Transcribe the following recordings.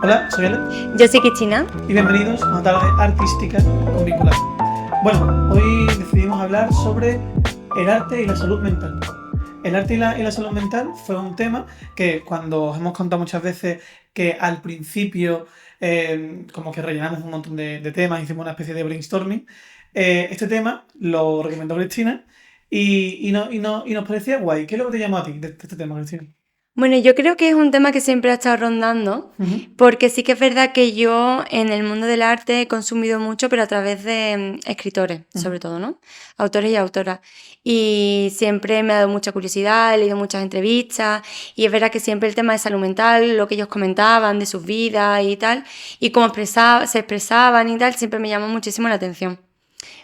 Hola, soy Ale Yo soy Cristina. y bienvenidos a una tarde artística con Vincular. Bueno, hoy decidimos hablar sobre el arte y la salud mental. El arte y la salud mental fue un tema que cuando os hemos contado muchas veces que al principio como que rellenamos un montón de temas, hicimos una especie de brainstorming, este tema lo recomendó Cristina y nos parecía guay. ¿Qué es lo que te llamó a ti de este tema, Cristina? Bueno, yo creo que es un tema que siempre ha estado rondando, porque sí que es verdad que yo en el mundo del arte he consumido mucho, pero a través de escritores, sobre todo, ¿no? Autores y autoras. Y siempre me ha dado mucha curiosidad, he leído muchas entrevistas, y es verdad que siempre el tema de salud mental, lo que ellos comentaban de sus vidas y tal, y cómo se expresaban y tal, siempre me llamó muchísimo la atención.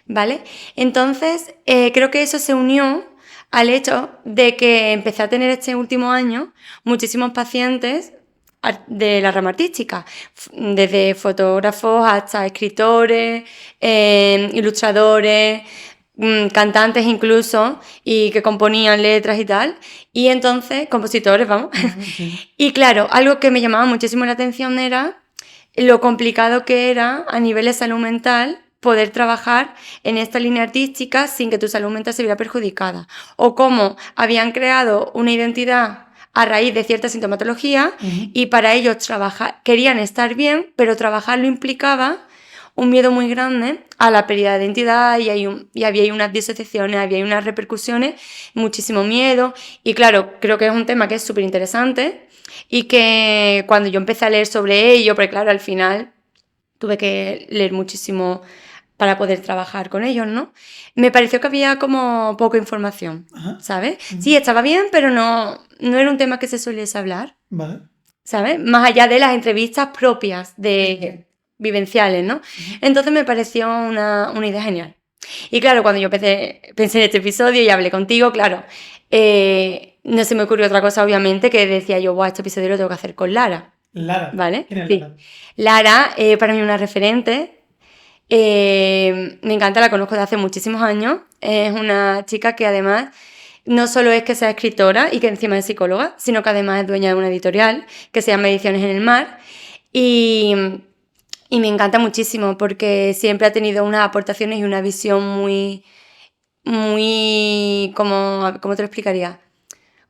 ¿Vale? Entonces, creo que eso se unió al hecho de que empecé a tener este último año muchísimos pacientes de la rama artística, desde fotógrafos hasta escritores, ilustradores, cantantes incluso, y que componían letras y tal, y entonces, compositores, vamos. Sí. Y claro, algo que me llamaba muchísimo la atención era lo complicado que era a nivel de salud mental poder trabajar en esta línea artística sin que tu salud mental se viera perjudicada. O cómo habían creado una identidad a raíz de cierta sintomatología y para ellos querían estar bien, pero trabajarlo implicaba un miedo muy grande a la pérdida de identidad y había unas disociaciones, había unas repercusiones, muchísimo miedo. Y claro, creo que es un tema que es súper interesante y que cuando yo empecé a leer sobre ello, porque claro, al final tuve que leer muchísimo para poder trabajar con ellos, ¿no? Me pareció que había como poca información, Ajá. ¿sabes? Sí, estaba bien, pero no era un tema que se soliese hablar, Vale. ¿sabes? Más allá de las entrevistas propias de vivenciales, ¿no? Entonces me pareció una idea genial. Y claro, cuando yo pensé en este episodio y hablé contigo, claro, no se me ocurrió otra cosa, obviamente, que decía yo, este episodio lo tengo que hacer con Lara, Lara. ¿vale? ¿Quién es Sí. Lara? Lara, para mí una referente. Me encanta, la conozco desde hace muchísimos años. Es una chica que además no solo es que sea escritora y que encima es psicóloga, sino que además es dueña de una editorial que se llama Ediciones en el Mar. Y, y me encanta muchísimo porque siempre ha tenido unas aportaciones y una visión muy, ¿cómo te lo explicaría?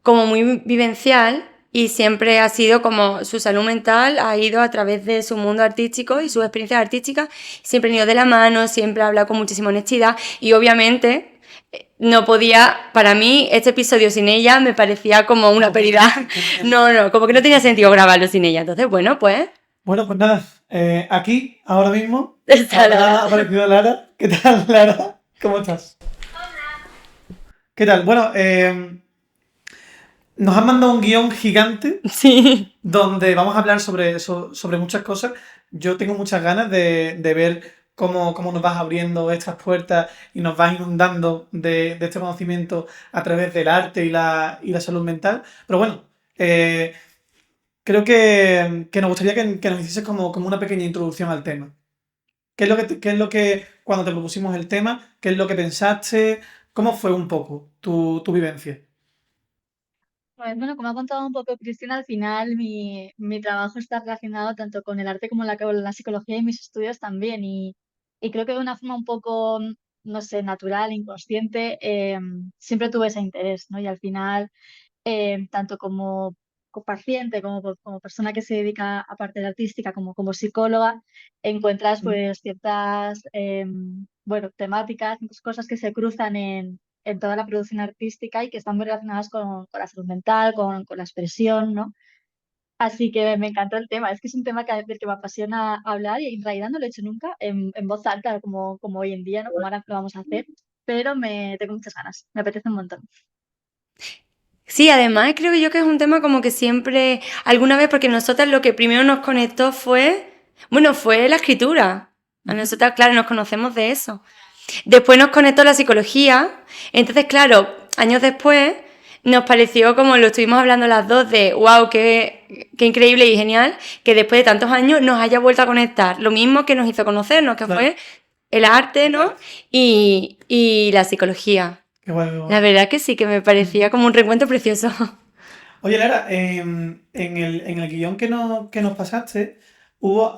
Como muy vivencial, y siempre ha sido como su salud mental ha ido a través de su mundo artístico y sus experiencias artísticas, siempre han ido de la mano, siempre ha hablado con muchísima honestidad y obviamente no podía, para mí este episodio sin ella me parecía como una pérdida, como que no tenía sentido grabarlo sin ella, entonces bueno, pues Bueno, pues nada, aquí, ahora mismo, está ha Lara. aparecido Lara. ¿Qué tal, Lara? ¿Cómo estás? ¿Qué tal? Bueno, nos han mandado un guión gigante Sí. donde vamos a hablar sobre eso, sobre muchas cosas. Yo tengo muchas ganas de ver cómo nos vas abriendo estas puertas y nos vas inundando de este conocimiento a través del arte y la salud mental. Pero bueno, eh, creo que nos gustaría que nos hicieses como una pequeña introducción al tema. ¿Qué es lo que cuando te propusimos el tema, qué es lo que pensaste? ¿Cómo fue un poco tu vivencia? Pues bueno, como ha contado un poco Cristina, al final mi trabajo está relacionado tanto con el arte como con la psicología y mis estudios también. Y creo que de una forma un poco, no sé, natural, inconsciente, siempre tuve ese interés, ¿no? Y al final, tanto como paciente, como persona que se dedica a parte de artística, como psicóloga, encuentras pues ciertas, bueno, temáticas, muchas cosas que se cruzan en toda la producción artística y que están muy relacionadas con la salud mental, con la expresión, ¿no? Así que me encantó el tema. Es que es un tema del que me apasiona hablar y en realidad no lo he hecho nunca en voz alta como hoy en día, ¿no? Como ahora lo vamos a hacer, pero tengo muchas ganas. Me apetece un montón. Sí, además creo yo que es un tema como que siempre, alguna vez, porque nosotras lo que primero nos conectó fue la escritura. A nosotras, claro, nos conocemos de eso. Después nos conectó la psicología. Entonces, claro, años después nos pareció, como lo estuvimos hablando las dos, de wow, qué increíble y genial que después de tantos años nos haya vuelto a conectar. Lo mismo que nos hizo conocernos, que Claro. fue el arte, ¿no? Y la psicología. Qué guay, qué guay. La verdad que sí, que me parecía como un reencuentro precioso. Oye, Lara, en el guión que nos pasaste,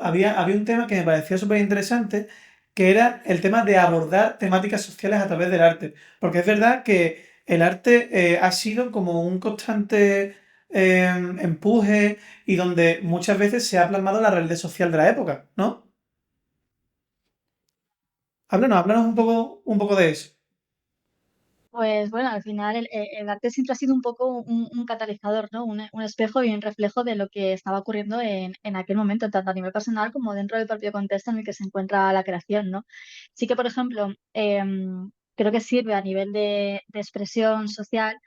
había un tema que me parecía súper interesante, que era el tema de abordar temáticas sociales a través del arte. Porque es verdad que el arte ha sido como un constante empuje y donde muchas veces se ha plasmado la realidad social de la época, ¿no? Háblanos un poco de eso. Pues bueno, al final el arte siempre ha sido un poco un catalizador, ¿no? Un espejo y un reflejo de lo que estaba ocurriendo en aquel momento, tanto a nivel personal como dentro del propio contexto en el que se encuentra la creación, ¿no? Sí que, por ejemplo, creo que sirve a nivel de expresión social,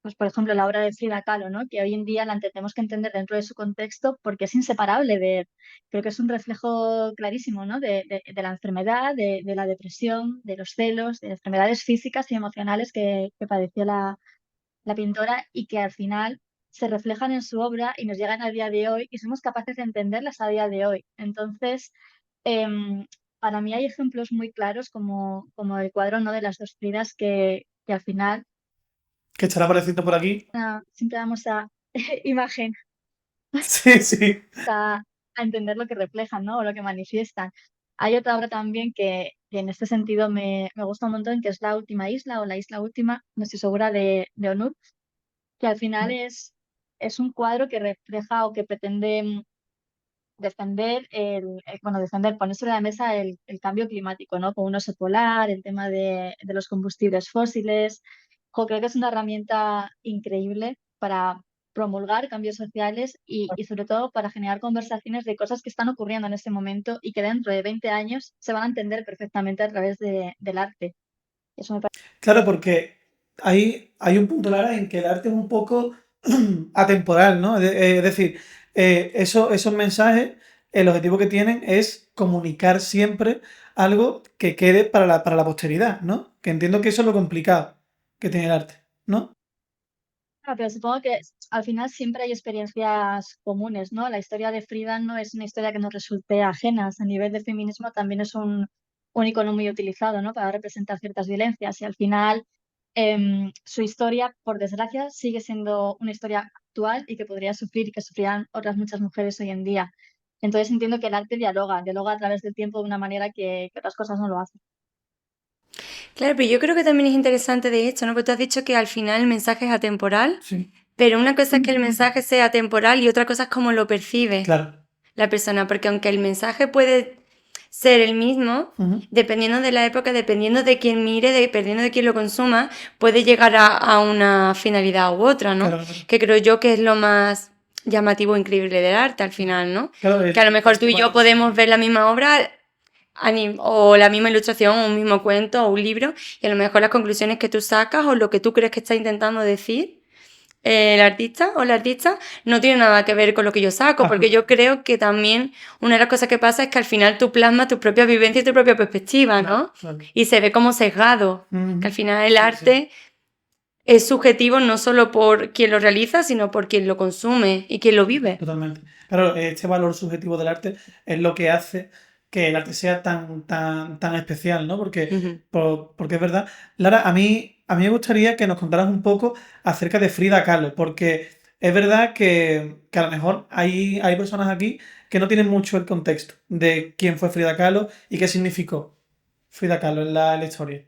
pues por ejemplo, la obra de Frida Kahlo, ¿no? Que hoy en día la tenemos que entender dentro de su contexto porque es inseparable creo que es un reflejo clarísimo, ¿no? De la enfermedad, de la depresión, de los celos, de enfermedades físicas y emocionales que padeció la pintora y que al final se reflejan en su obra y nos llegan a día de hoy y somos capaces de entenderlas a día de hoy. Entonces, em, para mí hay ejemplos muy claros como el cuadro, ¿no? De las dos Fridas que al final Que estará apareciendo por aquí. siempre damos a imagen Sí, sí. a entender lo que reflejan, ¿no? O lo que manifiestan. Hay otra obra también que en este sentido me gusta un montón, que es La Última Isla o La Isla Última, no estoy segura, de Onur, que al final es un cuadro que refleja o que pretende defender bueno, defender, poner sobre la mesa el cambio climático, ¿no? Con un oso polar, el tema de los combustibles fósiles. Jo, creo que es una herramienta increíble para promulgar cambios sociales y sobre todo para generar conversaciones de cosas que están ocurriendo en este momento y que dentro de 20 años se van a entender perfectamente a través del arte. Eso me parece. Claro, porque hay un punto, Lara, en que el arte es un poco atemporal, ¿no? Es decir, esos mensajes, el objetivo que tienen es comunicar siempre algo que quede para la posteridad, ¿no? Que entiendo que eso es lo complicado que tiene el arte, ¿no? Pero supongo que al final siempre hay experiencias comunes, ¿no? La historia de Frida no es una historia que nos resulte ajena. A nivel de feminismo también es un icono muy utilizado, ¿no? Para representar ciertas violencias. Y al final su historia, por desgracia, sigue siendo una historia actual y que podría sufrir y que sufrirán otras muchas mujeres hoy en día. Entonces entiendo que el arte dialoga a través del tiempo de una manera que otras cosas no lo hacen. Claro, pero yo creo que también es interesante de hecho, ¿no? Porque tú has dicho que al final el mensaje es atemporal, Sí, pero una cosa es que el mensaje sea atemporal y otra cosa es cómo lo percibe claro. la persona, porque aunque el mensaje puede ser el mismo, Ujú. dependiendo de la época, dependiendo de quién mire, dependiendo de quién lo consuma, puede llegar a una finalidad u otra, ¿no? Claro, claro. Que creo yo que es lo más llamativo e increíble del arte al final, ¿no? Claro, Que a lo mejor tú y yo bueno, podemos ver la misma obra o la misma ilustración, o un mismo cuento, o un libro, y a lo mejor las conclusiones que tú sacas o lo que tú crees que está intentando decir el artista o la artista no tiene nada que ver con lo que yo saco, porque yo creo que también una de las cosas que pasa es que al final tú plasmas tu propia vivencia y tu propia perspectiva, ¿no? claro. Y se ve como sesgado, que al Ujú. final el Sí, sí. arte es subjetivo no solo por quien lo realiza, sino por quien lo consume y quien lo vive. Totalmente. Claro, este valor subjetivo del arte es lo que hace que el arte sea tan especial, ¿no? Ujú. Porque es verdad. Lara, a mí me gustaría que nos contaras un poco acerca de Frida Kahlo, porque es verdad que a lo mejor hay personas aquí que no tienen mucho el contexto de quién fue Frida Kahlo y qué significó Frida Kahlo en la historia.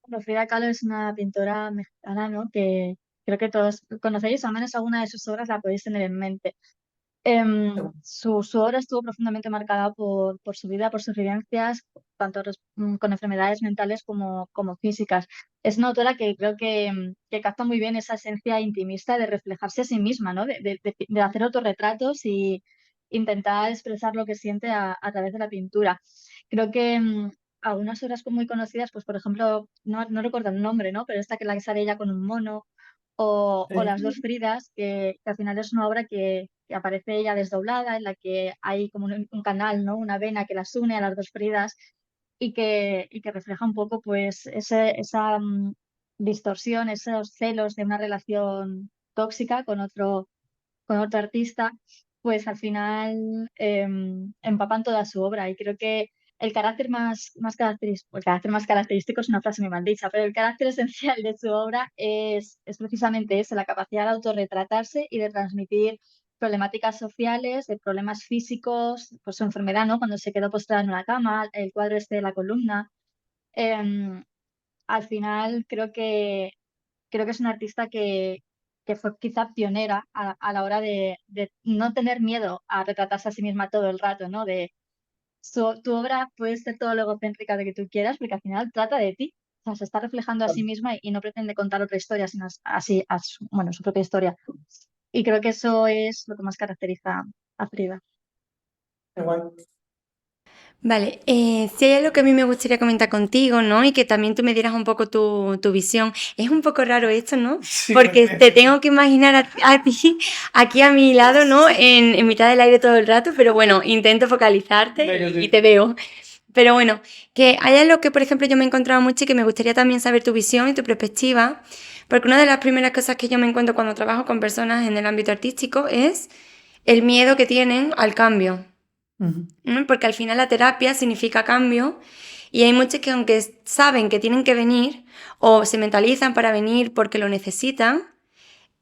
Bueno, Frida Kahlo es una pintora mexicana, ¿no? Que creo que todos conocéis, o al menos alguna de sus obras la podéis tener en mente. Su obra estuvo profundamente marcada por su vida, por sus vivencias, tanto con enfermedades mentales como físicas. Es una autora que creo que capta muy bien esa esencia intimista de reflejarse a sí misma, ¿no? De hacer autorretratos y intentar expresar lo que siente a través de la pintura. Creo que algunas obras muy conocidas, pues por ejemplo, no recuerdo el nombre, ¿no? Pero esta que la que sale ella con un mono o Las dos Fridas, que al final es una obra que aparece ella desdoblada, en la que hay como un canal, ¿no? Una vena que las une a las dos Fridas y que refleja un poco pues esa distorsión, esos celos de una relación tóxica con otro artista, pues al final empapan toda su obra y creo que el carácter más característico es una frase muy mal dicha, pero el carácter esencial de su obra es precisamente eso, la capacidad de autorretratarse y de transmitir problemáticas sociales, de problemas físicos, pues su enfermedad, ¿no? Cuando se quedó postrada en una cama, el cuadro este de la columna. Em, Al final creo que es una artista que fue quizá pionera a la hora de no tener miedo a retratarse a sí misma todo el rato, ¿no? Tu obra puede ser todo lo egocéntrica de que tú quieras, porque al final trata de ti. O sea, se está reflejando a sí misma y no pretende contar otra historia, sino así, bueno, su propia historia. Y creo que eso es lo que más caracteriza a Frida. Qué guay. Vale, si hay algo que a mí me gustaría comentar contigo, ¿no? Y que también tú me dieras un poco tu visión. Es un poco raro esto, ¿no? Sí, Porque porque te tengo que imaginar a ti aquí a mi lado, ¿no? En mitad del aire todo el rato, pero bueno, intento focalizarte bello, y sí. te veo. Pero bueno, que hay algo que, por ejemplo, yo me he encontrado mucho y que me gustaría también saber tu visión y tu perspectiva, porque una de las primeras cosas que yo me encuentro cuando trabajo con personas en el ámbito artístico es el miedo que tienen al cambio. Ujú. ¿No? Porque al final la terapia significa cambio y hay muchos que aunque saben que tienen que venir o se mentalizan para venir porque lo necesitan,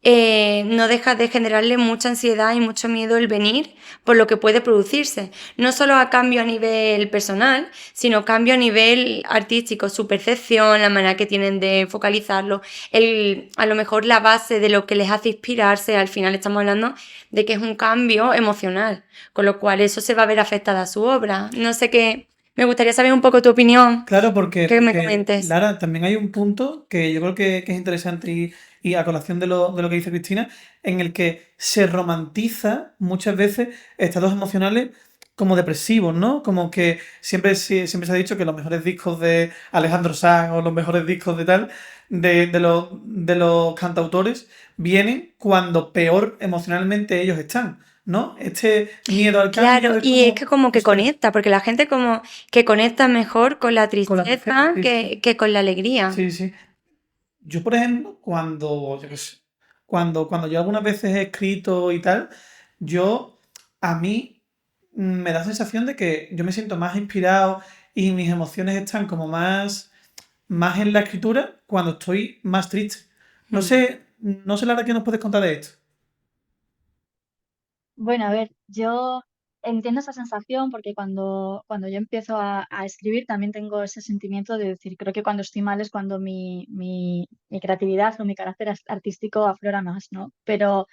no deja de generarle mucha ansiedad y mucho miedo el venir por lo que puede producirse. No solo a cambio a nivel personal, sino cambio a nivel artístico, su percepción, la manera que tienen de focalizarlo, a lo mejor la base de lo que les hace inspirarse, al final estamos hablando de que es un cambio emocional, con lo cual eso se va a ver afectada a su obra. No sé qué, me gustaría saber un poco tu opinión, Claro, porque, que me porque, comentes. Lara, también hay un punto que yo creo que es interesante y a colación de lo que dice Cristina, en el que se romantiza muchas veces estados emocionales como depresivos, ¿no? Como que siempre se ha dicho que los mejores discos de Alejandro Sanz o los mejores discos de tal, de los cantautores, vienen cuando peor emocionalmente ellos están, ¿no? Este miedo al cambio Claro, es y es que como, como no que sé, conecta, porque la gente como que conecta mejor con la con la tristeza, tristeza sí, sí. que con la alegría. Sí, sí. Yo, por ejemplo, yo qué sé, cuando yo algunas veces he escrito y tal, yo, a mí me da sensación de que yo me siento más inspirado y mis emociones están como más en la escritura cuando estoy más triste. Mm. No sé, Lara, qué nos puedes contar de esto. Bueno, a ver, yo entiendo esa sensación porque cuando yo empiezo a escribir también tengo ese sentimiento de decir, creo que cuando estoy mal es cuando mi creatividad o mi carácter artístico aflora más, ¿no? Pero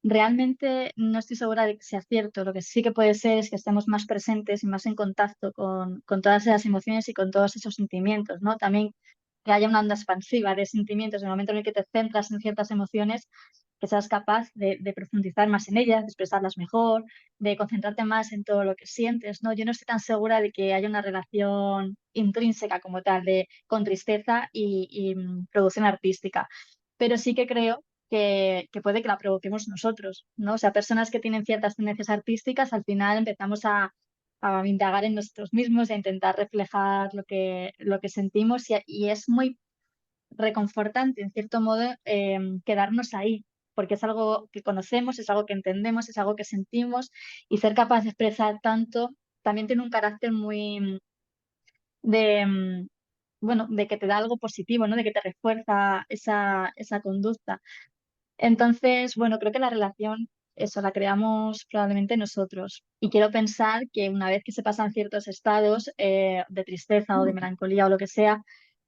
realmente no estoy segura de que sea cierto. Lo que sí que puede ser es que estemos más presentes y más en contacto con todas esas emociones y con todos esos sentimientos, ¿no? También que haya una onda expansiva de sentimientos en el momento en el que te centras en ciertas emociones, que seas capaz de profundizar más en ellas, de expresarlas mejor, de concentrarte más en todo lo que sientes, ¿no? Yo no estoy tan segura de que haya una relación intrínseca como tal con tristeza y producción artística, pero sí que creo que puede que la provoquemos nosotros, ¿no? O sea, personas que tienen ciertas tendencias artísticas, al final empezamos a indagar en nosotros mismos, a intentar reflejar lo que sentimos y es muy reconfortante, en cierto modo, quedarnos ahí, porque es algo que conocemos, es algo que entendemos, es algo que sentimos y ser capaz de expresar tanto también tiene un carácter muy de, bueno, de que te da algo positivo, ¿no? De que te refuerza esa conducta. Entonces, bueno, creo que la relación, eso, la creamos probablemente nosotros. Y quiero pensar que una vez que se pasan ciertos estados de tristeza o de melancolía o lo que sea,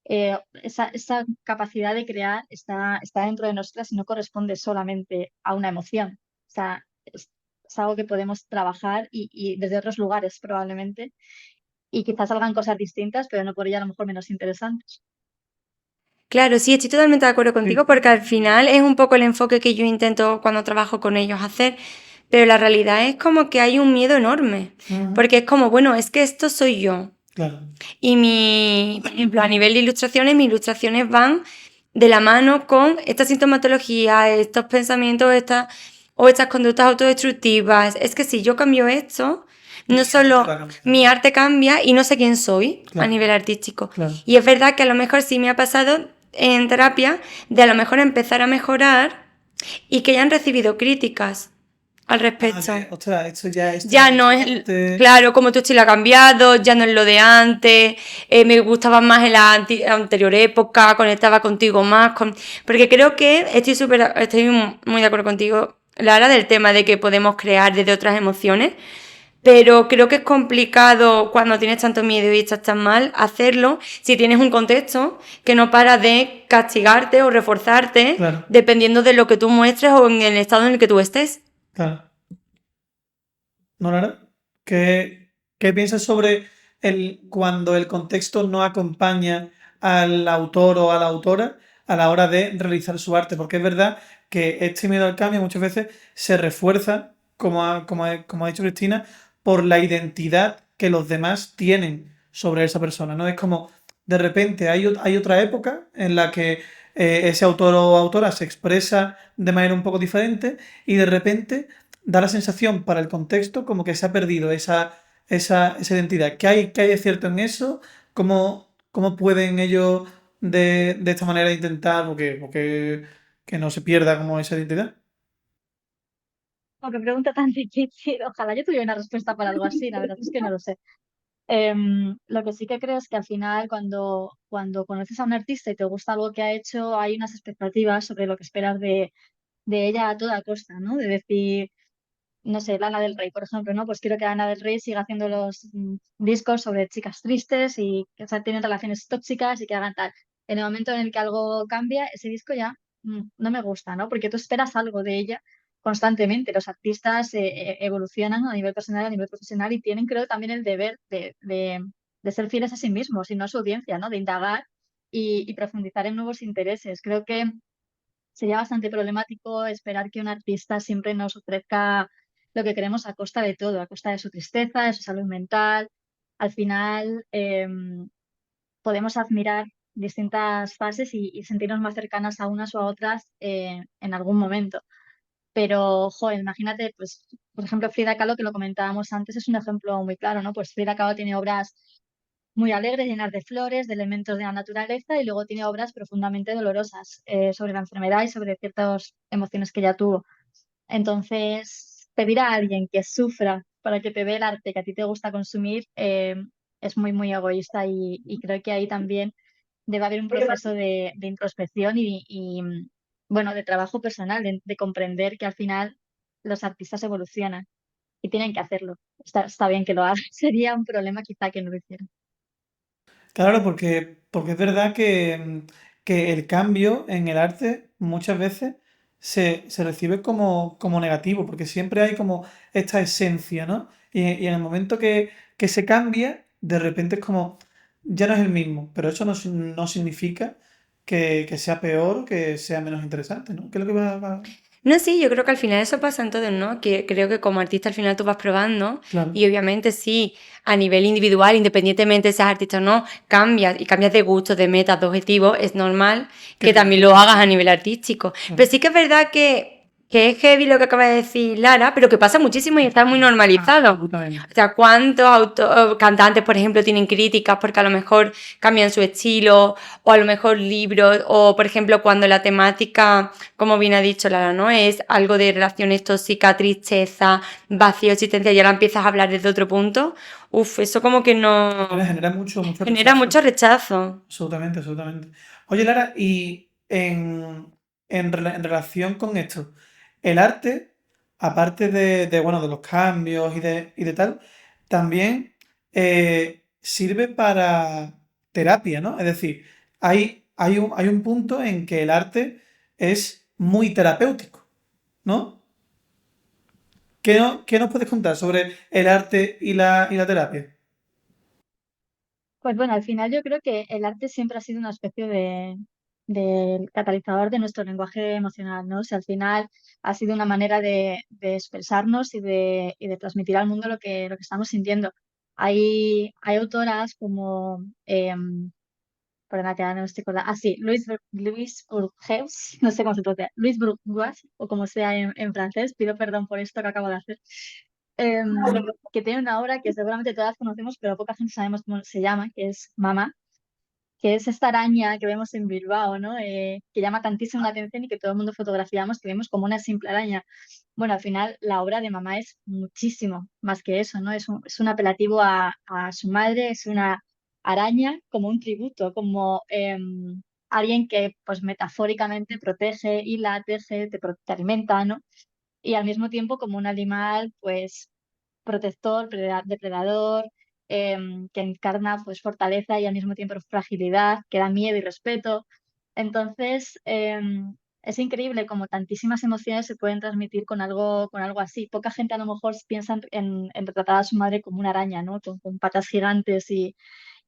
esa capacidad de crear está dentro de nosotras y no corresponde solamente a una emoción. O sea, es algo que podemos trabajar y desde otros lugares probablemente. Y quizás salgan cosas distintas, pero no por ello a lo mejor menos interesantes. Claro, sí, estoy totalmente de acuerdo Sí, contigo sí. porque al final es un poco el enfoque que yo intento cuando trabajo con ellos hacer, pero la realidad es como que hay un miedo enorme, Ujú. porque es como, bueno, es que esto soy yo. Claro. Y por ejemplo, a nivel de ilustraciones, mis ilustraciones van de la mano con esta sintomatología, estos pensamientos, o estas conductas autodestructivas. Es que si yo cambio esto, no Mi arte va solo a cambiar. mi arte cambia y no sé quién soy a Claro, nivel artístico. claro. Y es verdad que a lo mejor sí me ha pasado en terapia de a lo mejor empezar a mejorar y que ya han recibido críticas al Ah, respecto. ostras, esto ya es Ya no es, traumatizante. claro, como tu estilo ha cambiado, ya no es lo de antes, me gustaba más en la anterior época, conectaba contigo más, porque creo que estoy muy de acuerdo contigo, Lara, del tema de que podemos crear desde otras emociones, pero creo que es complicado cuando tienes tanto miedo y estás tan mal hacerlo si tienes un contexto que no para de castigarte o reforzarte Claro, dependiendo de lo que tú muestres o en el estado en el que tú estés. claro. ¿No, Lara? ¿Qué piensas sobre cuando el contexto no acompaña al autor o a la autora a la hora de realizar su arte? Porque es verdad que este miedo al cambio muchas veces se refuerza, como ha dicho Cristina, por la identidad que los demás tienen sobre esa persona, ¿no? Es como, de repente hay otra época en la que ese autor o autora se expresa de manera un poco diferente y de repente da la sensación para el contexto como que se ha perdido esa identidad. ¿Qué hay de cierto en eso? ¿Cómo pueden ellos de esta manera intentar porque que no se pierda como esa identidad? Oh, qué pregunta tan difícil. Ojalá yo tuviera una respuesta para algo así, la verdad es que no lo sé. Lo que sí que creo es que al final cuando conoces a un artista y te gusta algo que ha hecho, hay unas expectativas sobre lo que esperas de ella a toda costa, ¿no? De decir, no sé, Lana del Rey, por ejemplo, ¿no? Pues quiero que Lana del Rey siga haciendo los discos sobre chicas tristes y que, o sea, tienen relaciones tóxicas y que hagan tal. En el momento en el que algo cambia, ese disco ya no me gusta, ¿no? Porque tú esperas algo de ella constantemente. Los artistas evolucionan a nivel personal, a nivel profesional y tienen, creo, también el deber de ser fieles a sí mismos y no a su audiencia, ¿no? De indagar y profundizar en nuevos intereses. Creo que sería bastante problemático esperar que un artista siempre nos ofrezca lo que queremos a costa de todo, a costa de su tristeza, de su salud mental. Al final, podemos admirar distintas fases y sentirnos más cercanas a unas o a otras en algún momento. Pero, joder, imagínate, pues, por ejemplo, Frida Kahlo, que lo comentábamos antes, es un ejemplo muy claro, ¿no? Pues Frida Kahlo tiene obras muy alegres, llenas de flores, de elementos de la naturaleza, y luego tiene obras profundamente dolorosas sobre la enfermedad y sobre ciertas emociones que ella tuvo. Entonces, pedir a alguien que sufra para que te dé el arte que a ti te gusta consumir es muy, muy egoísta y creo que ahí también debe haber un proceso de introspección bueno, de trabajo personal, de comprender que al final los artistas evolucionan y tienen que hacerlo. Está bien que lo hagan. Sería un problema quizá que no lo hicieran. Claro, porque es verdad que el cambio en el arte muchas veces se recibe como negativo, porque siempre hay como esta esencia, ¿no? Y en el momento que se cambia, de repente es como, ya no es el mismo, pero eso no significa que sea peor, que sea menos interesante, ¿no? ¿Qué es lo que va? No, sí, yo creo que al final eso pasa en todo, ¿no? Que creo que como artista al final tú vas probando Claro, y obviamente sí, a nivel individual, independientemente de seas artista o no, cambias y cambias de gusto, de metas, de objetivos, es normal que que también lo hagas a nivel artístico. Pero claro. sí que es verdad que es heavy lo que acaba de decir Lara, pero que pasa muchísimo y está muy normalizado. Absolutamente. O sea, ¿cuántos cantantes, por ejemplo, tienen críticas porque a lo mejor cambian su estilo o a lo mejor libros o, por ejemplo, cuando la temática, como bien ha dicho Lara, ¿no? Es algo de relaciones tóxicas, tristeza, vacío, existencia, y ahora empiezas a hablar desde otro punto. Uf, eso como que no Genera mucho genera rechazo. mucho rechazo. Absolutamente, absolutamente. Oye, Lara, y en relación con esto, el arte, aparte bueno, de los cambios y de tal, también sirve para terapia, ¿no? Es decir, hay un punto en que el arte es muy terapéutico, ¿no? ¿Qué nos puedes contar sobre el arte y la terapia? Pues bueno, al final yo creo que el arte siempre ha sido una especie de catalizador de nuestro lenguaje emocional, ¿no? O sea, al final ha sido una manera de expresarnos y de transmitir al mundo lo que estamos sintiendo. Hay autoras como, perdona que ahora no me estoy acordando, sí, Luis Burgeus, no sé cómo se pronuncia, Luis Bourgeois, o como sea en francés, pido perdón por esto que acabo de hacer, que tiene una obra que seguramente todas conocemos, pero poca gente sabemos cómo se llama, que es Mamá, que es esta araña que vemos en Bilbao, ¿no? Que llama tantísimo la atención y que todo el mundo fotografiamos, que vemos como una simple araña. Bueno, al final la obra de Mamá es muchísimo más que eso, ¿no? Es un apelativo a su madre, es una araña como un tributo, como alguien que pues metafóricamente protege, hila, teje, te alimenta, ¿no? y al mismo tiempo como un animal, pues protector, depredador, que encarna pues fortaleza y al mismo tiempo fragilidad, que da miedo y respeto. Entonces, es increíble como tantísimas emociones se pueden transmitir con algo así. Poca gente a lo mejor piensa en retratar a su madre como una araña, ¿no? Con patas gigantes y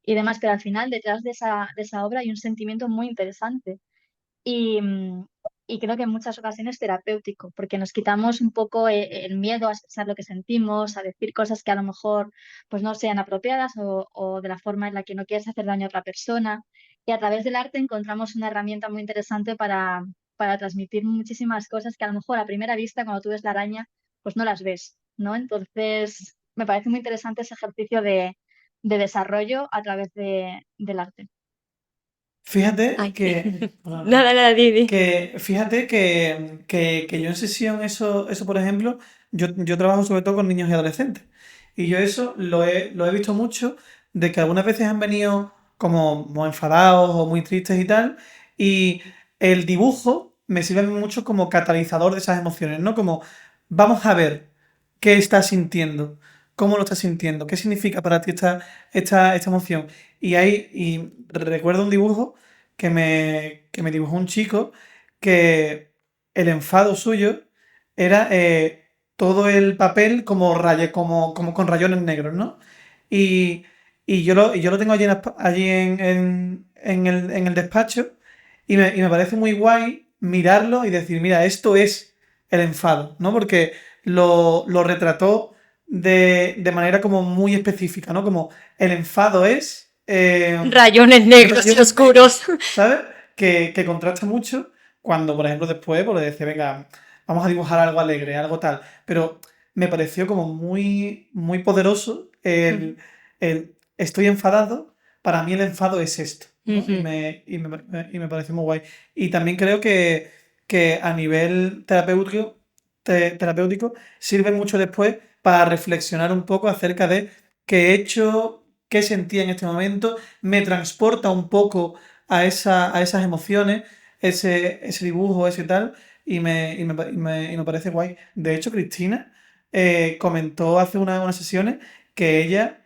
demás, pero al final detrás de esa obra hay un sentimiento muy interesante y, y creo que en muchas ocasiones terapéutico, porque nos quitamos un poco el miedo a expresar lo que sentimos, a decir cosas que a lo mejor pues no sean apropiadas o de la forma en la que no quieres hacer daño a otra persona. Y a través del arte encontramos una herramienta muy interesante para transmitir muchísimas cosas que a lo mejor a primera vista, cuando tú ves la araña, pues no las ves, ¿no? Entonces, me parece muy interesante ese ejercicio de desarrollo a través del arte. Fíjate Ay, que, nada, nada, Didi. fíjate que yo en sesión, eso por ejemplo, yo trabajo sobre todo con niños y adolescentes. Y yo eso lo he visto mucho, de que algunas veces han venido como muy enfadados o muy tristes y tal. Y el dibujo me sirve a mí mucho como catalizador de esas emociones, ¿no? Como, vamos a ver qué estás sintiendo, cómo lo estás sintiendo, qué significa para ti esta emoción. Y recuerdo un dibujo que me dibujó un chico que el enfado suyo era todo el papel como, como con rayones negros, ¿no? Y, y yo lo tengo allí en el despacho y me parece muy guay mirarlo y decir, mira, esto es el enfado, ¿no? Porque lo retrató de manera como muy específica, ¿no? Como el enfado es Rayones negros y rayones negros, oscuros. ¿sabes? Que contrasta mucho cuando, por ejemplo, después pues, le decía, venga, vamos a dibujar algo alegre, algo tal. Pero me pareció como muy, muy poderoso el estoy enfadado, para mí el enfado es esto, ¿no? Y Ujú. me pareció muy guay. Y también creo que a nivel terapéutico sirve mucho después para reflexionar un poco acerca de qué he hecho, qué sentía en este momento, me transporta un poco a esas emociones, ese dibujo, ese tal, y me parece guay. De hecho, Cristina comentó hace unas sesiones que ella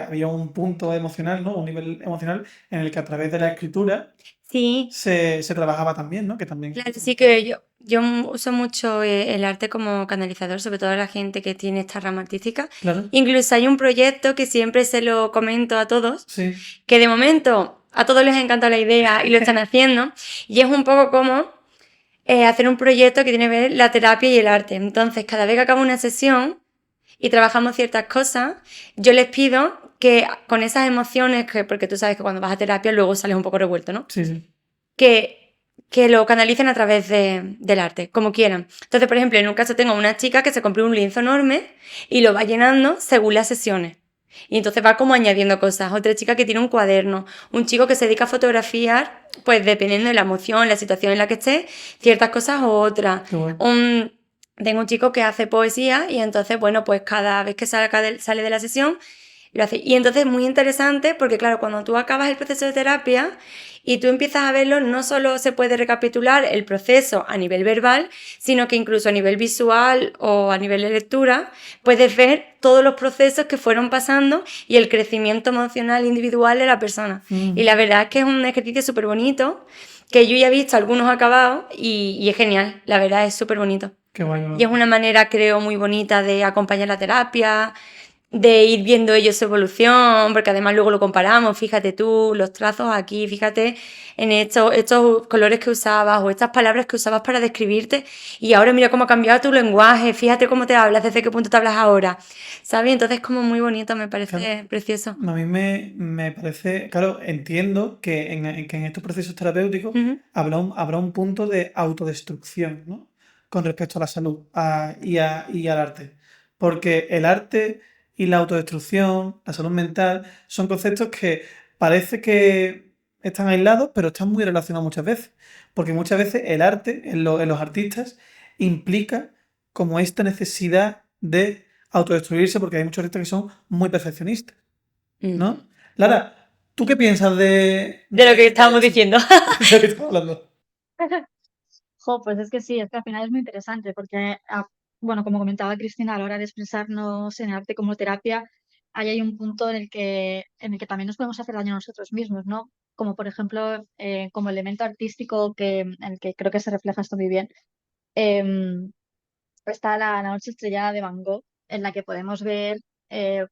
había un punto emocional, ¿no? Un nivel emocional en el que a través de la escritura Sí, se trabajaba también, ¿no? Que también. claro, sí que yo uso mucho el arte como canalizador, sobre todo a la gente que tiene esta rama artística. Claro, Incluso hay un proyecto que siempre se lo comento a todos, sí. que de momento a todos les encanta la idea y lo están haciendo, y es un poco como hacer un proyecto que tiene que ver la terapia y el arte. Entonces, cada vez que acabo una sesión y trabajamos ciertas cosas, yo les pido que con esas emociones, porque tú sabes que cuando vas a terapia luego sales un poco revuelto, ¿no? Sí, sí. que, que lo canalicen a través del arte, como quieran. Entonces, por ejemplo, en un caso tengo una chica que se compró un lienzo enorme y lo va llenando según las sesiones. Y entonces va como añadiendo cosas. Otra chica que tiene un cuaderno. Un chico que se dedica a fotografiar, pues dependiendo de la emoción, la situación en la que esté, ciertas cosas u otras. Qué guay. Tengo un chico que hace poesía y entonces, bueno, pues cada vez que sale de la sesión, lo hace. Y entonces es muy interesante porque, claro, cuando tú acabas el proceso de terapia y tú empiezas a verlo, no solo se puede recapitular el proceso a nivel verbal, sino que incluso a nivel visual o a nivel de lectura, puedes ver todos los procesos que fueron pasando y el crecimiento emocional individual de la persona. Y la verdad es que es un ejercicio súper bonito, que yo ya he visto algunos acabados y es genial, la verdad es súper bonito. Qué guay. Y es una manera, creo, muy bonita de acompañar la terapia, de ir viendo ellos su evolución, porque además luego lo comparamos, fíjate tú, los trazos aquí, fíjate en estos colores que usabas o estas palabras que usabas para describirte y ahora mira cómo ha cambiado tu lenguaje, fíjate cómo te hablas, desde qué punto te hablas ahora, ¿sabes? Entonces como muy bonito, me Claro. parece precioso. A mí me parece, claro, entiendo que en estos procesos terapéuticos Ujú. habrá un punto de autodestrucción, ¿no? Con respecto a la salud y al arte. Porque el arte y la autodestrucción, la salud mental, son conceptos que parece que están aislados, pero están muy relacionados muchas veces. Porque muchas veces el arte en los artistas implica como esta necesidad de autodestruirse, porque hay muchos artistas que son muy perfeccionistas, Mm. ¿no? Lara, ¿tú qué piensas de, De lo que estábamos eso? diciendo. De lo que estamos hablando? Jo, pues es que sí, es que al final es muy interesante porque bueno, como comentaba Cristina, a la hora de expresarnos en arte como terapia, ahí hay un punto en el que también nos podemos hacer daño a nosotros mismos, ¿no? Como por ejemplo, como elemento artístico en el que creo que se refleja esto muy bien, em, está la noche estrellada de Van Gogh, en la que podemos ver eh,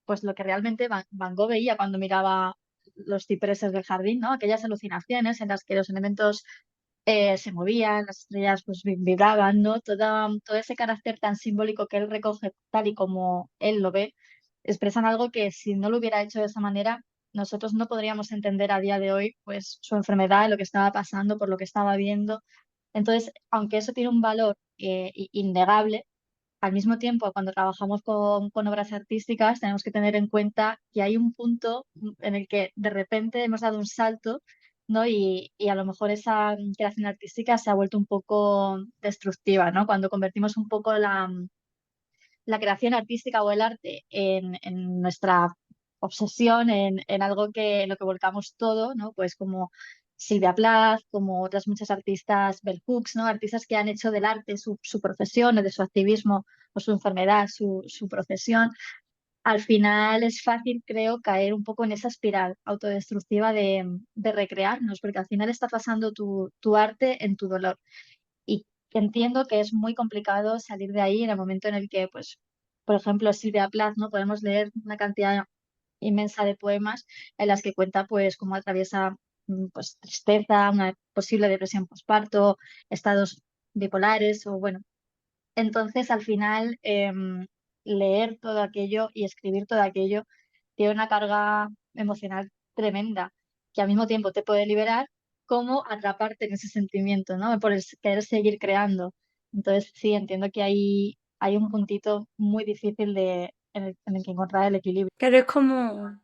pues lo que realmente Van Gogh veía cuando miraba los cipreses del jardín, ¿no? Aquellas alucinaciones en las que los elementos se movían, las estrellas pues vibraban, ¿no? Todo ese carácter tan simbólico que él recoge tal y como él lo ve, expresan algo que si no lo hubiera hecho de esa manera, nosotros no podríamos entender a día de hoy pues su enfermedad, lo que estaba pasando, por lo que estaba viendo. Entonces, aunque eso tiene un valor innegable, al mismo tiempo, cuando trabajamos con obras artísticas, tenemos que tener en cuenta que hay un punto en el que de repente hemos dado un salto, ¿no? Y a lo mejor esa creación artística se ha vuelto un poco destructiva, ¿no? Cuando convertimos un poco la creación artística o el arte en nuestra obsesión, en algo que en lo que volcamos todo, ¿no? Pues como Silvia Plath, como otras muchas artistas, Bell Hooks, ¿no? Artistas que han hecho del arte su profesión o de su activismo o su enfermedad, su profesión. Al final es fácil, creo, caer un poco en esa espiral autodestructiva de recrearnos, porque al final está pasando tu arte en tu dolor. Y entiendo que es muy complicado salir de ahí en el momento en el que, pues, por ejemplo, Silvia Plath, ¿no? Podemos leer una cantidad inmensa de poemas en las que cuenta, pues, cómo atraviesa, pues, tristeza, una posible depresión postparto, estados bipolares o, bueno. Entonces, al final, leer todo aquello y escribir todo aquello tiene una carga emocional tremenda, que al mismo tiempo te puede liberar, como atraparte en ese sentimiento, ¿no? Por querer seguir creando. Entonces, sí, entiendo que hay un puntito muy difícil en el que encontrar el equilibrio. Claro, es como,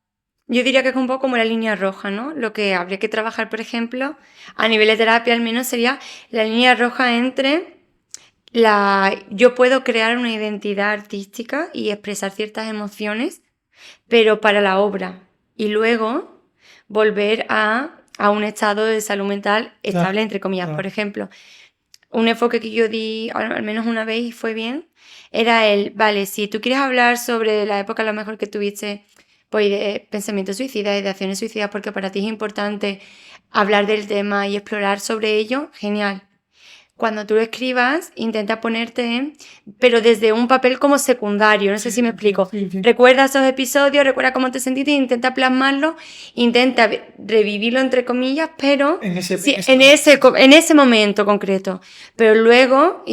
yo diría que es un poco como la línea roja, ¿no? Lo que habría que trabajar, por ejemplo, a nivel de terapia al menos sería la línea roja entre yo puedo crear una identidad artística y expresar ciertas emociones, pero para la obra. Y luego volver a un estado de salud mental estable, Claro, entre comillas. claro. Por ejemplo, un enfoque que yo di al menos una vez y fue bien, era vale, si tú quieres hablar sobre la época a lo mejor que tuviste, pues de pensamientos suicidas y de acciones suicidas, porque para ti es importante hablar del tema y explorar sobre ello, genial. Cuando tú lo escribas, intenta ponerte, pero desde un papel como secundario, no sé si me explico. Sí, sí. Recuerda esos episodios, recuerda cómo te sentiste, intenta plasmarlo, intenta revivirlo entre comillas, pero En ese, sí, en ese- en ese momento concreto. Pero luego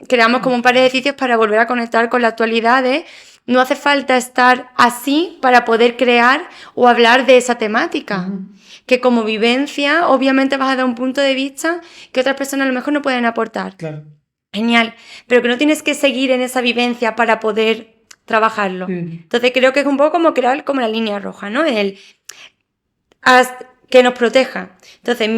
creamos como un par de ejercicios para volver a conectar con la actualidad de no hace falta estar así para poder crear o hablar de esa temática. Que como vivencia, obviamente vas a dar un punto de vista que otras personas a lo mejor no pueden aportar. Claro. Genial, pero que no tienes que seguir en esa vivencia para poder trabajarlo. Entonces creo que es un poco como crear como la línea roja, ¿no? Que nos proteja. Entonces,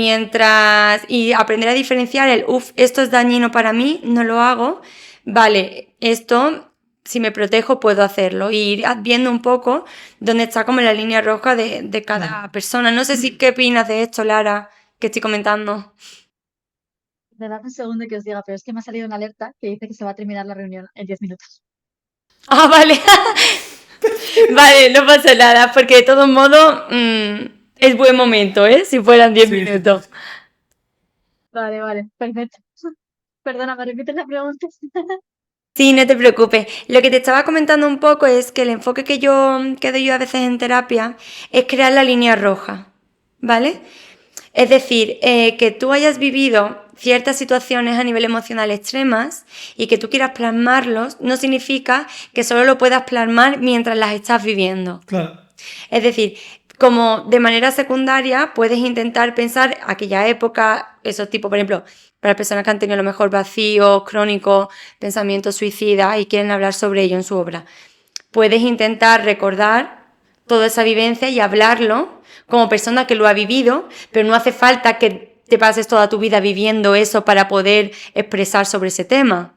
y aprender a diferenciar esto es dañino para mí, no lo hago, vale, esto, si me protejo, puedo hacerlo. Y ir viendo un poco dónde está como la línea roja de cada persona. No sé si qué opinas de esto, Lara, que estoy comentando. De verdad, un segundo que os diga, pero es que me ha salido una alerta que dice que se va a terminar la reunión en 10 minutos. Ah, vale. Vale, no pasa nada, porque de todos modos es buen momento, ¿eh? Si fueran 10 Sí, sí. minutos. Vale, vale, perfecto. Perdona, ¿me repites la pregunta? Sí, no te preocupes. Lo que te estaba comentando un poco es que el enfoque que doy yo a veces en terapia es crear la línea roja, ¿vale? Es decir, que tú hayas vivido ciertas situaciones a nivel emocional extremas y que tú quieras plasmarlos, no significa que solo lo puedas plasmar mientras las estás viviendo. Claro. Es decir, como de manera secundaria puedes intentar pensar aquella época, esos tipos, por ejemplo, para personas que han tenido a lo mejor vacíos crónicos, pensamientos suicidas y quieren hablar sobre ello en su obra. Puedes intentar recordar toda esa vivencia y hablarlo como persona que lo ha vivido, pero no hace falta que te pases toda tu vida viviendo eso para poder expresar sobre ese tema.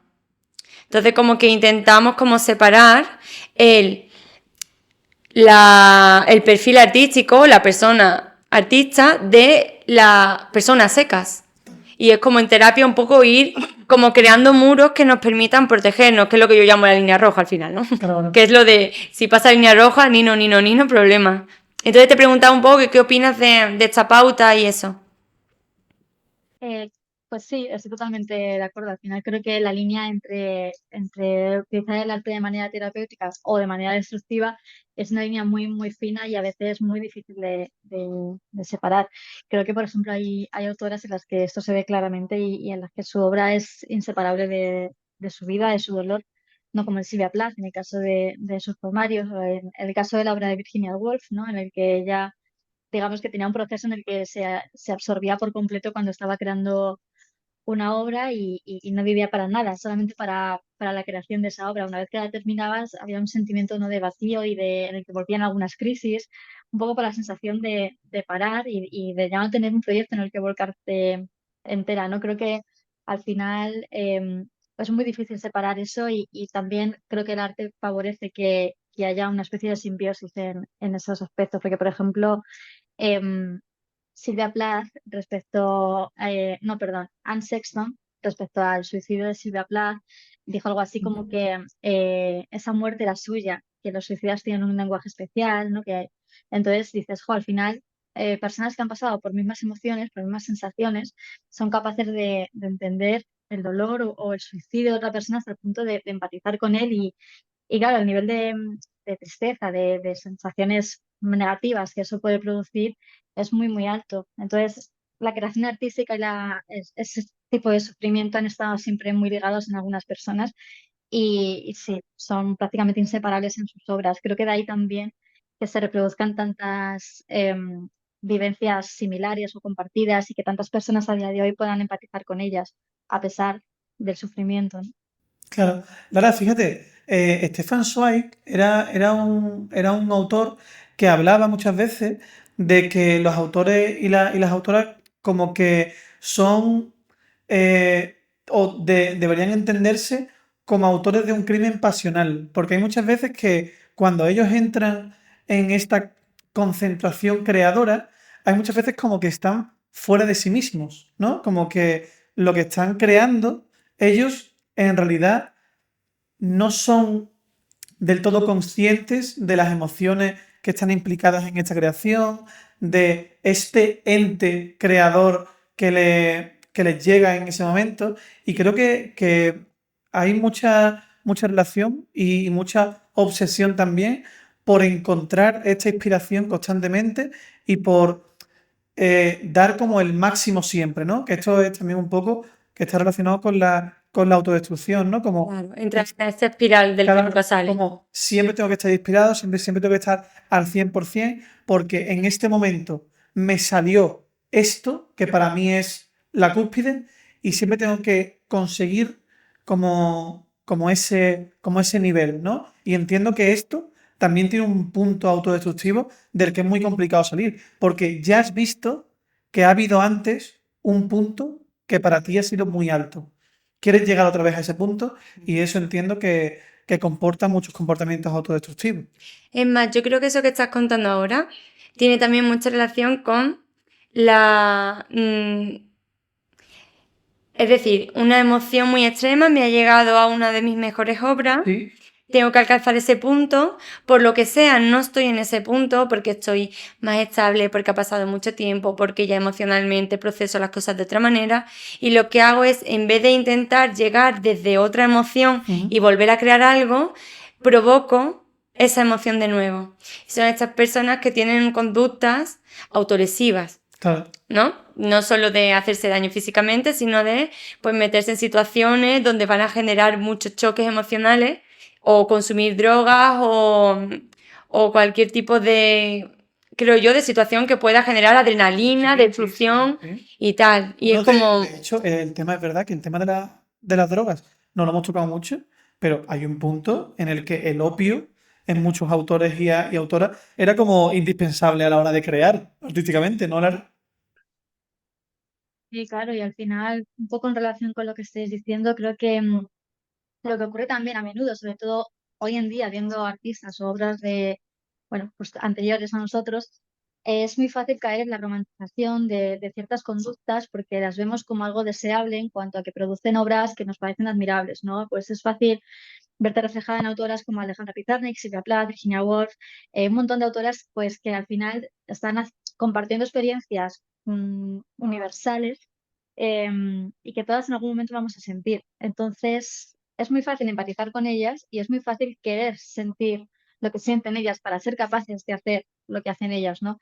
Entonces como que intentamos como separar el perfil artístico, la persona artista, de la persona secas. Y es como en terapia un poco ir como creando muros que nos permitan protegernos, que es lo que yo llamo la línea roja al final, ¿no? Claro. Que es lo de, si pasa línea roja, ni no, problema. Entonces te preguntaba un poco qué opinas de esta pauta y eso. Eh, pues sí, estoy totalmente de acuerdo. Al final creo que la línea entre utilizar el arte de manera terapéutica o de manera destructiva es una línea muy, muy fina y a veces muy difícil de separar. Creo que, por ejemplo, hay autoras en las que esto se ve claramente y en las que su obra es inseparable de su vida, de su dolor, no como en Silvia Plath, en el caso de sus poemarios, o en el caso de la obra de Virginia Woolf, ¿no? En el que ella digamos que tenía un proceso en el que se absorbía por completo cuando estaba creando una obra y no vivía para nada, solamente para la creación de esa obra. Una vez que la terminabas, había un sentimiento ¿no? de vacío en el que volvían algunas crisis, un poco por la sensación de parar y de ya no tener un proyecto en el que volcarte entera, ¿no? Creo que al final es muy difícil separar eso y también creo que el arte favorece que haya una especie de simbiosis en esos aspectos, porque por ejemplo em, Silvia Plath respecto, no, perdón, Anne Sexton respecto al suicidio de Silvia Plath, dijo algo así como que esa muerte era suya, que los suicidas tienen un lenguaje especial, ¿no? Que, entonces dices, jo, al final, personas que han pasado por mismas emociones, por mismas sensaciones, son capaces de entender el dolor o el suicidio de otra persona hasta el punto de empatizar con él y claro, el nivel de tristeza, de sensaciones negativas que eso puede producir es muy, muy alto. Entonces, la creación artística y ese tipo de sufrimiento han estado siempre muy ligados en algunas personas y sí, son prácticamente inseparables en sus obras. Creo que de ahí también que se reproduzcan tantas vivencias similares o compartidas y que tantas personas a día de hoy puedan empatizar con ellas, a pesar del sufrimiento, ¿no? Claro. Lara, fíjate, Stefan Zweig era un autor que hablaba muchas veces de que los autores y las autoras como que son deberían entenderse como autores de un crimen pasional, porque hay muchas veces que cuando ellos entran en esta concentración creadora, hay muchas veces como que están fuera de sí mismos, ¿no? Como que lo que están creando ellos en realidad no son del todo conscientes de las emociones que están implicadas en esta creación, de este ente creador que les llega en ese momento. Y creo que hay mucha relación y mucha obsesión también por encontrar esta inspiración constantemente y por dar como el máximo siempre, ¿no? Que esto es también un poco que está relacionado con la autodestrucción, ¿no? Como, Claro, entra en esa espiral del que claro, nunca sale. como siempre tengo que estar inspirado, siempre tengo que estar al 100%, porque en este momento me salió esto, que para mí es la cúspide, y siempre tengo que conseguir como ese nivel, ¿no? Y entiendo que esto también tiene un punto autodestructivo del que es muy complicado salir, porque ya has visto que ha habido antes un punto que para ti ha sido muy alto. Quieres llegar otra vez a ese punto y eso entiendo que comporta muchos comportamientos autodestructivos. Es más, yo creo que eso que estás contando ahora tiene también mucha relación con la... es decir, una emoción muy extrema me ha llegado a una de mis mejores obras. Sí, Tengo que alcanzar ese punto, por lo que sea, no estoy en ese punto porque estoy más estable, porque ha pasado mucho tiempo, porque ya emocionalmente proceso las cosas de otra manera y lo que hago es, en vez de intentar llegar desde otra emoción y volver a crear algo, provoco esa emoción de nuevo. Son estas personas que tienen conductas autolesivas, claro. ¿no? No solo de hacerse daño físicamente, sino de pues, meterse en situaciones donde van a generar muchos choques emocionales o consumir drogas o cualquier tipo de, creo yo, de situación que pueda generar adrenalina, destrucción Sí. y tal. Y es No, como, de hecho, el tema es verdad que el tema de las drogas no lo hemos tocado mucho, pero hay un punto en el que el opio en muchos autores y autoras era como indispensable a la hora de crear artísticamente, ¿no? Sí, claro, y al final, un poco en relación con lo que estáis diciendo, creo que lo que ocurre también a menudo, sobre todo hoy en día, viendo artistas o obras bueno, pues anteriores a nosotros, es muy fácil caer en la romantización de ciertas conductas porque las vemos como algo deseable en cuanto a que producen obras que nos parecen admirables, ¿no? Pues es fácil verte reflejada en autoras como Alejandra Pizarnik, Silvia Plath, Virginia Woolf, un montón de autoras pues que al final están compartiendo experiencias universales, y que todas en algún momento vamos a sentir. Entonces, es muy fácil empatizar con ellas y es muy fácil querer sentir lo que sienten ellas para ser capaces de hacer lo que hacen ellas, ¿no?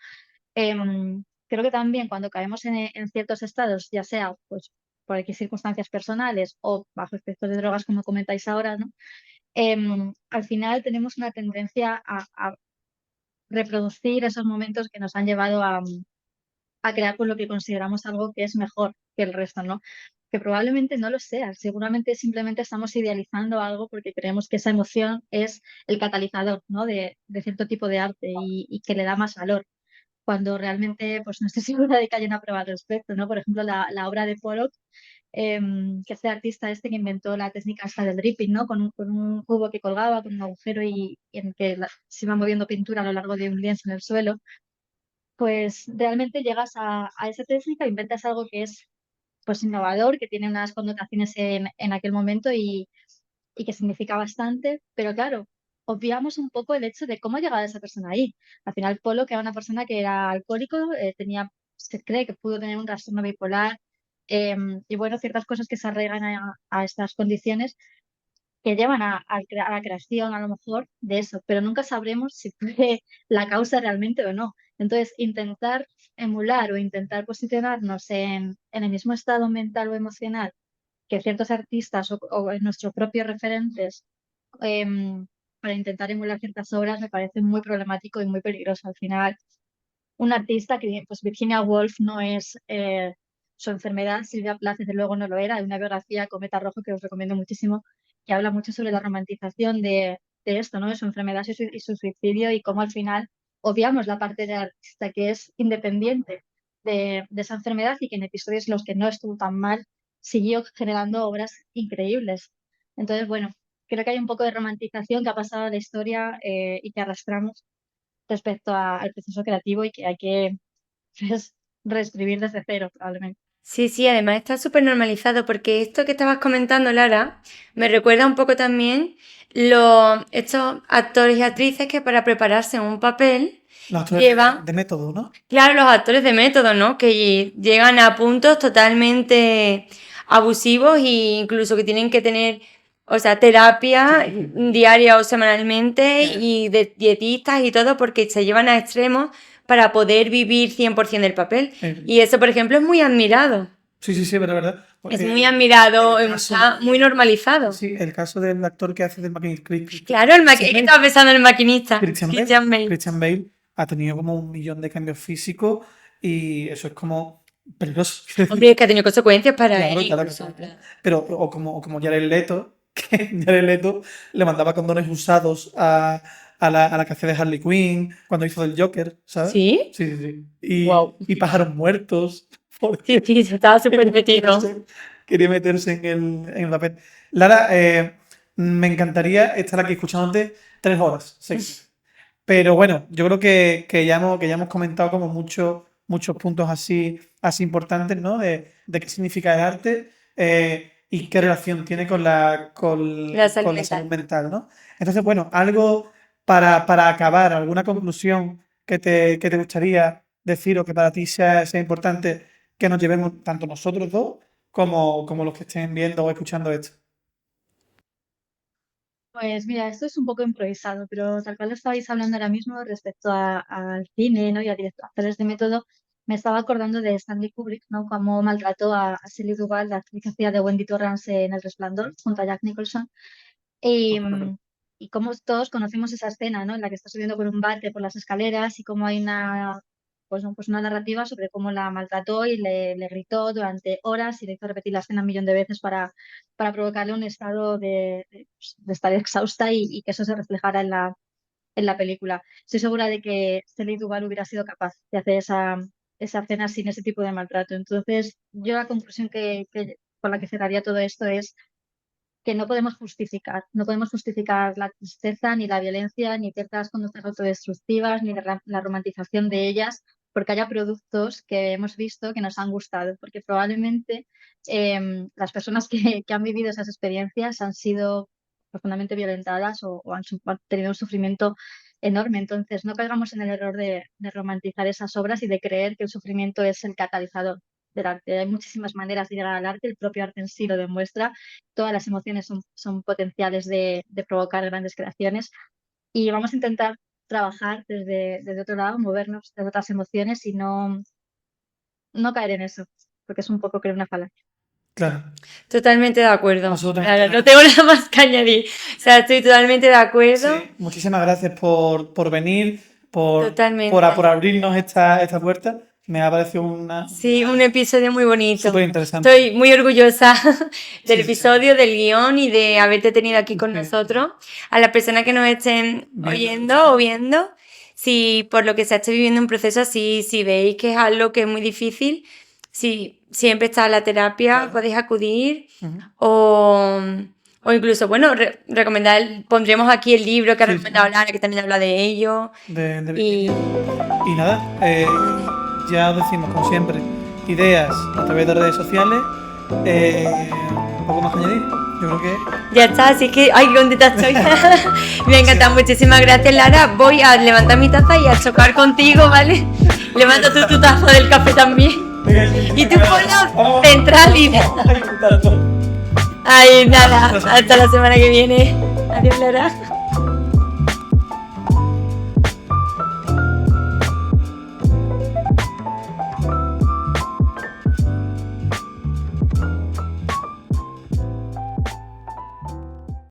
Creo que también cuando caemos en ciertos estados, ya sea pues por X circunstancias personales o bajo efectos de drogas, como comentáis ahora, ¿no? Al final tenemos una tendencia a reproducir esos momentos que nos han llevado a crear pues, lo que consideramos algo que es mejor que el resto, ¿no? Que probablemente no lo sea, seguramente simplemente estamos idealizando algo porque creemos que esa emoción es el catalizador, ¿no? De cierto tipo de arte y que le da más valor, cuando realmente pues no estoy segura de que haya una prueba al respecto, ¿no? Por ejemplo, la obra de Pollock, que es el artista este que inventó la técnica esta del dripping, ¿no? Con un cubo que colgaba, con un agujero y en que se iba moviendo pintura a lo largo de un lienzo en el suelo, pues realmente llegas a esa técnica, inventas algo que es pues innovador, que tiene unas connotaciones en aquel momento y que significa bastante, pero claro, obviamos un poco el hecho de cómo ha llegado esa persona ahí. Al final, Polo, que era una persona que era alcohólico, se cree que pudo tener un trastorno bipolar, y bueno, ciertas cosas que se arraigan a estas condiciones que llevan a la creación, a lo mejor, de eso, pero nunca sabremos si fue la causa realmente o no. Entonces, intentar emular o intentar posicionarnos en el mismo estado mental o emocional que ciertos artistas o en nuestros propios referentes, em, para intentar emular ciertas obras me parece muy problemático y muy peligroso. Al final, un artista que, pues Virginia Woolf no es su enfermedad, Silvia Plath desde luego no lo era. Hay una biografía, Cometa Rojo, que os recomiendo muchísimo, que habla mucho sobre la romantización de esto, ¿no? De su enfermedad y su suicidio y cómo al final obviamos la parte del artista que es independiente de esa enfermedad y que en episodios en los que no estuvo tan mal siguió generando obras increíbles. Entonces, bueno, creo que hay un poco de romantización que ha pasado a la historia, y que arrastramos respecto al proceso creativo y que hay que pues, reescribir desde cero, probablemente. Sí, sí, además está súper normalizado porque esto que estabas comentando, Lara, me recuerda un poco también estos actores y actrices que para prepararse en un papel Los actores llevan, de método, ¿no? claro, los actores de método, ¿no? Que llegan a puntos totalmente abusivos e incluso que tienen que tener, o sea, terapia diaria o semanalmente y de dietistas y todo porque se llevan a extremos para poder vivir 100% del papel. Y eso, por ejemplo, es muy admirado. Sí, sí, sí, pero es verdad. Es muy admirado, el caso- está muy normalizado. Sí, el caso del actor que hace del maquinista. Claro, es que estaba pensando en el maquinista, Christian Bale. Christian Bale ha tenido como 1 millón de cambios físicos y eso es como peligroso. Hombre, es que ha tenido consecuencias para Claro, él. claro, Incluso, en claro. plan. Pero, o como Jared Leto, que Jared Leto le mandaba condones usados a la que hacía de Harley Quinn cuando hizo del Joker, ¿sabes? ¿Sí? Sí, sí, sí. Y, Wow. y pájaros muertos, Sí, porque sí, se estaba súper metido. quería meterse en el papel. Lara, me encantaría estar aquí escuchándote 3 horas, sí. Pero bueno, yo creo que ya hemos comentado como muchos puntos así importantes, ¿no? De qué significa el arte, y qué relación tiene con la, con, La salud con la salud mental. mental, ¿no? Entonces, bueno, algo para acabar, alguna conclusión que te gustaría decir o que para ti sea importante que nos llevemos tanto nosotros dos como los que estén viendo o escuchando esto. Pues mira, esto es un poco improvisado, pero tal cual lo estabais hablando ahora mismo respecto al cine, ¿no? Y a directores de método, me estaba acordando de Stanley Kubrick, ¿no? Cómo maltrató a Shelley Duvall, la actriz que hacía de Wendy Torrance en El Resplandor, junto a Jack Nicholson. Y, y cómo todos conocemos esa escena, ¿no? En la que está subiendo por un bate por las escaleras y cómo hay pues una narrativa sobre cómo la maltrató y le gritó durante horas y le hizo repetir la escena 1 millón de veces para provocarle un estado de estar exhausta y que eso se reflejara en la película. Estoy segura de que Shelley Duvall hubiera sido capaz de hacer esa escena sin ese tipo de maltrato. Entonces, yo la conclusión con la que cerraría todo esto es que no podemos justificar. No podemos justificar la tristeza, ni la violencia, ni ciertas conductas autodestructivas, ni la romantización de ellas, porque haya productos que hemos visto que nos han gustado, porque probablemente las personas que han vivido esas experiencias han sido profundamente violentadas o han tenido un sufrimiento enorme. Entonces, no caigamos en el error de romantizar esas obras y de creer que el sufrimiento es el catalizador del arte. Hay muchísimas maneras de llegar al arte, el propio arte en sí lo demuestra, todas las emociones son potenciales de provocar grandes creaciones y vamos a intentar trabajar desde otro lado, movernos de otras emociones y no caer en eso, porque es un poco creo una falacia. Claro, Totalmente de acuerdo. absolutamente. Claro, no tengo nada más que añadir. O sea, estoy totalmente de acuerdo. Sí, muchísimas gracias por venir, Totalmente. por abrirnos esta puerta. Me ha parecido Sí, un episodio muy bonito. súper interesante. Estoy muy orgullosa del Sí. episodio, del guión y de haberte tenido aquí con Sí. nosotros. A las personas que nos estén oyendo o viendo, si por lo que se esté viviendo un proceso así, si veis que es algo que es muy difícil, si siempre está la terapia, Claro. podéis acudir Ujú. o incluso, bueno, recomendar, pondremos aquí el libro que ha Sí, recomendado Lara, que también habla de ello. Y Y nada, ya os decimos, como siempre, ideas a través de redes sociales. Poco más que añadir. Yo creo que ya está, así que, ay, qué contenta estoy. Me ha encantado, muchísimas gracias, Lara. Voy a levantar mi taza y a chocar contigo, ¿vale? Levanta tú tu taza del café también. Y tú ponla central y... vamos a disfrutar todo. Ay, nada, hasta la semana que viene. Adiós, Lara.